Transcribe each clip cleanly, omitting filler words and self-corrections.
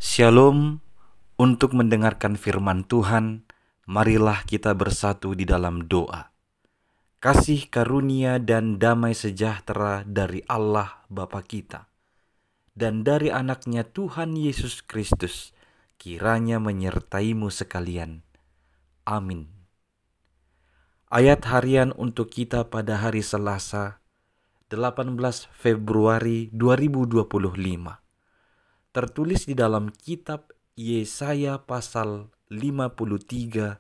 Shalom. Untuk mendengarkan firman Tuhan, marilah kita bersatu di dalam doa. Kasih karunia dan damai sejahtera dari Allah Bapa kita dan dari anaknya Tuhan Yesus Kristus kiranya menyertaimu sekalian. Amin. Ayat harian untuk kita pada hari Selasa, 18 Februari 2025. Tertulis di dalam kitab Yesaya pasal 53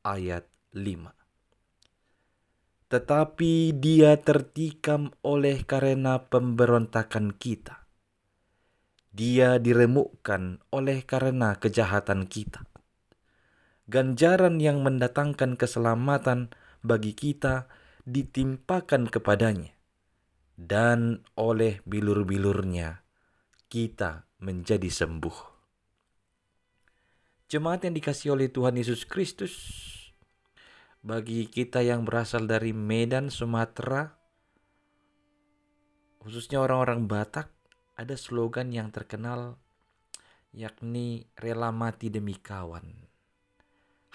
ayat 5. Tetapi dia tertikam oleh karena pemberontakan kita. Dia diremukkan oleh karena kejahatan kita. Ganjaran yang mendatangkan keselamatan bagi kita ditimpakan kepadanya. Dan oleh bilur-bilurnya kita menjadi sembuh. Jemaat yang dikasihi oleh Tuhan Yesus Kristus, bagi kita yang berasal dari Medan, Sumatera, khususnya orang-orang Batak, ada slogan yang terkenal, yakni rela mati demi kawan,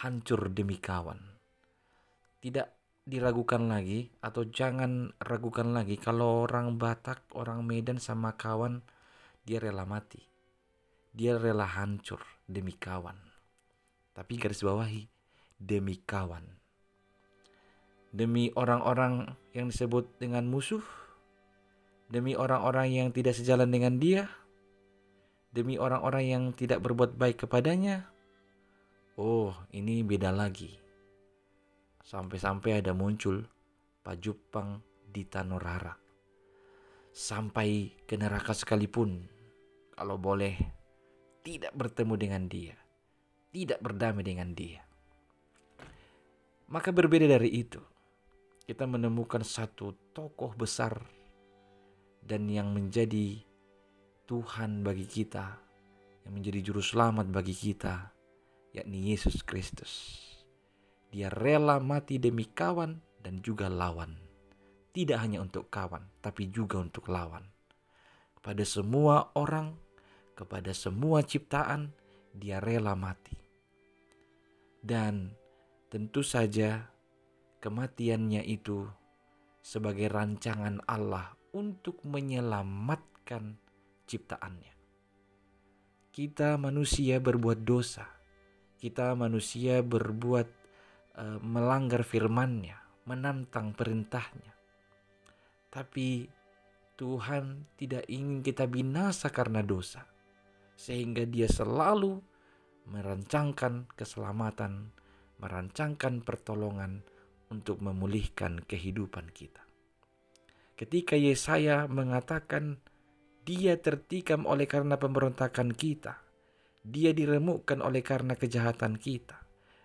hancur demi kawan. Tidak diragukan lagi, atau jangan ragukan lagi, kalau orang Batak, orang Medan sama kawan, dia rela mati. Dia rela hancur demi kawan. Tapi garis bawahi, demi kawan. Demi orang-orang yang disebut dengan musuh, demi orang-orang yang tidak sejalan dengan dia, demi orang-orang yang tidak berbuat baik kepadanya. Oh, ini beda lagi. Sampai-sampai ada muncul Pajupang di Tanorara. Sampai ke neraka sekalipun, kalau boleh, tidak bertemu dengan dia, tidak berdamai dengan dia. Maka berbeda dari itu, kita menemukan satu tokoh besar dan yang menjadi Tuhan bagi kita, yang menjadi juru selamat bagi kita, yakni Yesus Kristus. Dia rela mati demi kawan dan juga lawan. Tidak hanya untuk kawan, tapi juga untuk lawan. Kepada semua orang, kepada semua ciptaan, dia rela mati. Dan tentu saja kematiannya itu sebagai rancangan Allah untuk menyelamatkan ciptaannya. Kita manusia berbuat dosa. Kita manusia berbuat melanggar firman-Nya, menantang perintahnya. Tapi Tuhan tidak ingin kita binasa karena dosa. Sehingga dia selalu merancangkan keselamatan, merancangkan pertolongan untuk memulihkan kehidupan kita. Ketika Yesaya mengatakan dia tertikam oleh karena pemberontakan kita, dia diremukkan oleh karena kejahatan kita,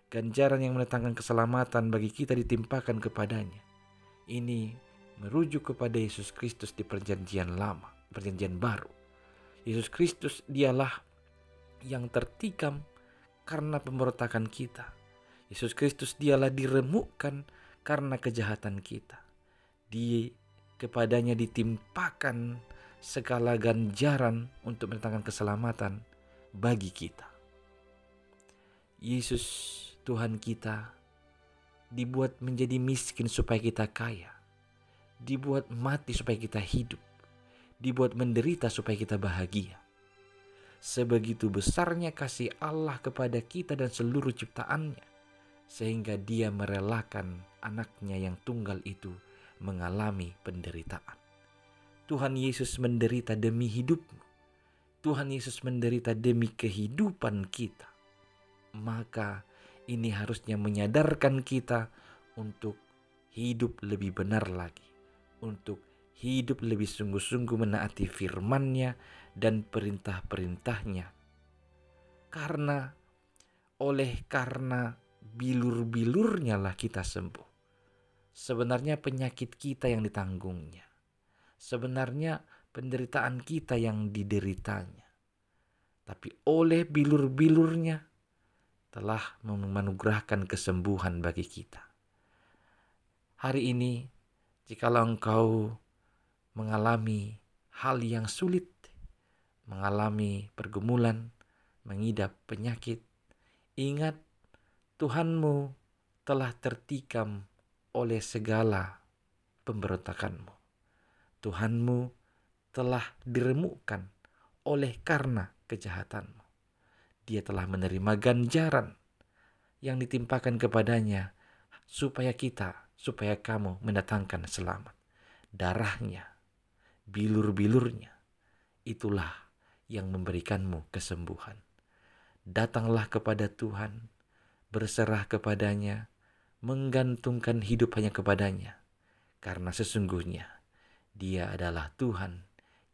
ganjaran yang mendatangkan keselamatan bagi kita ditimpakan kepadanya. Ini merujuk kepada Yesus Kristus di perjanjian lama, perjanjian baru. Yesus Kristus dialah yang tertikam karena pemberontakan kita. Yesus Kristus dialah diremukkan karena kejahatan kita. Kepadanya ditimpakan segala ganjaran untuk mendatangkan keselamatan bagi kita. Yesus Tuhan kita dibuat menjadi miskin supaya kita kaya. Dibuat mati supaya kita hidup. Dibuat menderita supaya kita bahagia. Sebegitu besarnya kasih Allah kepada kita dan seluruh ciptaannya, sehingga dia merelakan anaknya yang tunggal itu mengalami penderitaan. Tuhan Yesus menderita demi hidupmu. Tuhan Yesus menderita demi kehidupan kita. Maka ini harusnya menyadarkan kita untuk hidup lebih benar lagi, untuk hidup lebih sungguh-sungguh menaati firman-Nya dan perintah-perintah-Nya. Karena bilur-bilurnya lah kita sembuh. Sebenarnya penyakit kita yang ditanggungnya. Sebenarnya penderitaan kita yang dideritanya. Tapi oleh bilur-bilurnya telah menganugerahkan kesembuhan bagi kita. Hari ini, jikalau engkau mengalami hal yang sulit, mengalami pergumulan, mengidap penyakit, ingat Tuhanmu telah tertikam oleh segala pemberontakanmu. Tuhanmu telah diremukkan oleh karena kejahatanmu. Dia telah menerima ganjaran yang ditimpakan kepadanya supaya kamu mendatangkan selamat. Darahnya, bilur-bilurnya, itulah yang memberikanmu kesembuhan. Datanglah kepada Tuhan, berserah kepadanya, menggantungkan hidup hanya kepadanya, karena sesungguhnya Dia adalah Tuhan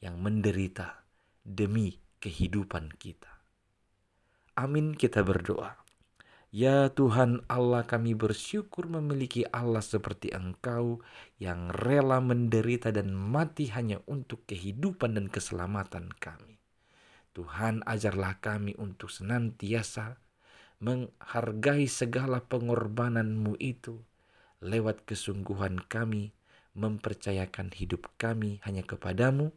yang menderita demi kehidupan kita. Amin, kita berdoa. Ya Tuhan Allah, kami bersyukur memiliki Allah seperti Engkau yang rela menderita dan mati hanya untuk kehidupan dan keselamatan kami. Tuhan, ajarlah kami untuk senantiasa menghargai segala pengorbanan-Mu itu lewat kesungguhan kami mempercayakan hidup kami hanya kepadamu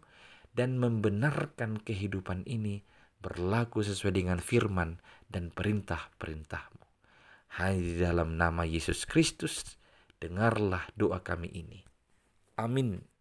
dan membenarkan kehidupan ini berlaku sesuai dengan firman dan perintah-perintah-Mu. Hanya di dalam nama Yesus Kristus, dengarlah doa kami ini. Amin.